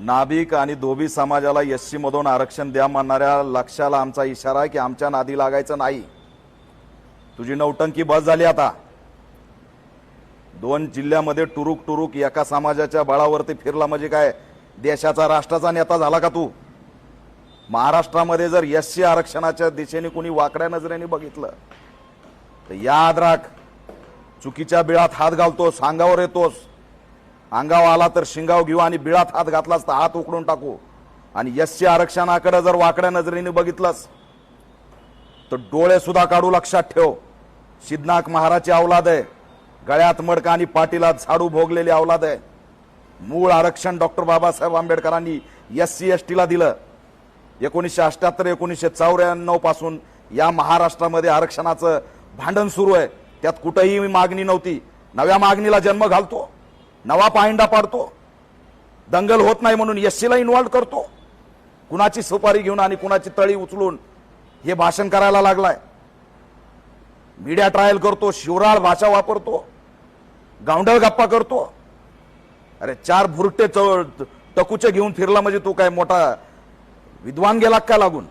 नाभिक आणि धोबी समाजाला एससी मधून आरक्षण द्या म्हणणाऱ्या लक्षाला आमचा इशारा आहे की आमच्या नादी लागायचं नाही। तुझी नौटंकी बस झाली आता। 2 जिल्ह्यामध्ये टुरुक टुरुक एका समाजाच्या बळावरती फिरला म्हणजे काय देशाचा राष्ट्राचा नेता झाला का तू? महाराष्ट्रामध्ये जर एससी आरक्षणाच्या दिशेने कोणी वाकड्या नजरेने बघितलं तर याद राख, चुकीच्या बिळात हात घालतोस, अंगावर येतोस। अंगावर आला तर शिंगाव घेऊ आणि बिळात हात घातलास तर हात उकडून टाकू। आणि एससी आरक्षणाकडे जर वाकड्या नजरेने बघितलंस तर डोळे सुद्धा काढू, लक्षात ठेव। सिद्धनाथ महाराजची औलाद आहे, गळ्यात मडका आणि पाटीला झाडू भोगलेली औलाद आहे। मूळ आरक्षण डॉक्टर बाबासाहेब आंबेडकरांनी एससी एसटीला दिलं। 1978 1994 पासून या महाराष्ट्रामध्ये आरक्षणाचं भांडण सुरू आहे। त्यात कुठेही मागणी नव्हती। नव्या मागणीला जन्म घालतो, नवा पायंडा पाडतो, दंगल होत नाही म्हणून एससीला इन्व्हॉल्व करतो। कुणाची सुपारी घेऊन आणि कुणाची तळी उचलून हे भाषण करायला लागलाय। मीडिया ट्रायल करतो, शिवराळ भाषा वापरतो, गावंढळ गप्पा करतो। अरे 4 भुरटे टकुचे घेऊन फिरला म्हणजे तू काय मोठा विद्वान गेला का लागून?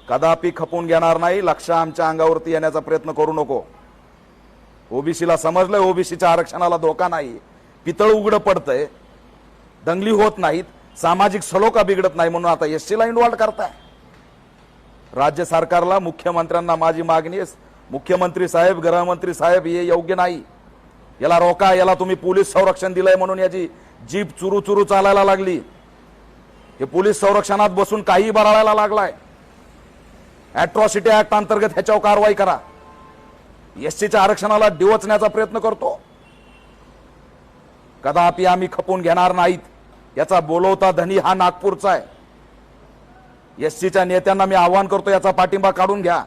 कदापि खपून घेणार नाही। लक्ष आमच्या अंगावरती येण्याचा प्रयत्न करू नको। ओबीसीला समजलंय ओबीसीच्या आरक्षणाला धोका नाही। पितळ उघड पडतंय, दंगली होत नाहीत, सामाजिक सलोखा बिघडत नाही म्हणून आता एससीला इन्व्हॉल्व करताय। राज्य सरकारला, मुख्यमंत्र्यांना माझी मागणी आहे, मुख्यमंत्री साहेब, गृहमंत्री साहेब, हे योग्य नाही। याला रोका। याला तुम्ही पोलीस संरक्षण दिलंय म्हणून याची जीप चुरू चुरू चालायला लागली। हे पोलीस संरक्षणात बसून काही बराळायला लागलाय। अॅट्रॉसिटी ऍक्ट अंतर्गत ह्याच्यावर कारवाई करा। एससीच्या आरक्षणाला डिवचण्याचा प्रयत्न करतो। कदापि आम्ही खपून घेणार नाहीत। याचा बोलवता धनी हा नागपूरचा आहे। एससीच्या नेत्यांना मी आवाहन करतो, याचा पाठिंबा काढून घ्या।